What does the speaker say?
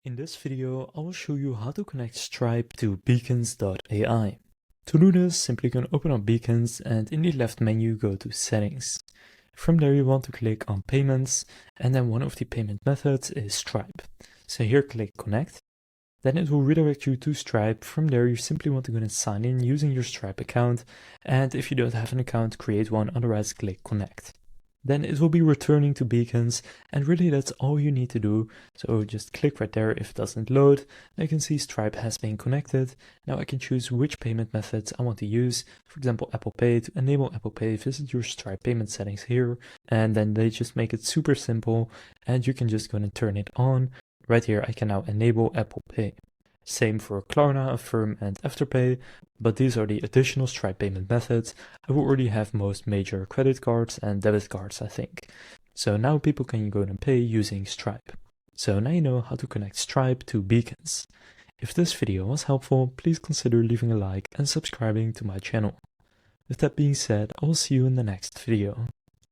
In this video, I will show you how to connect Stripe to beacons.ai. To do this, simply you can open up Beacons and in the left menu go to Settings. From there you want to click on Payments, and then one of the payment methods is Stripe. So here click Connect. Then it will redirect you to Stripe. From there you simply want to go and sign in using your Stripe account, and if you don't have an account, create one, otherwise click Connect. Then it will be returning to Beacons, and really that's all you need to do. So just click right there if it doesn't load. Now you can see Stripe has been connected. Now I can choose which payment methods I want to use. For example, Apple Pay. To enable Apple Pay, visit your Stripe payment settings here, and then they just make it super simple, and you can just go and turn it on. Right here I can now enable Apple Pay. Same for Klarna, Affirm and Afterpay, but these are the additional Stripe payment methods. I will already have most major credit cards and debit cards, I think. So now people can go and pay using Stripe. So now you know how to connect Stripe to Beacons. If this video was helpful, please consider leaving a like and subscribing to my channel. With that being said, I will see you in the next video.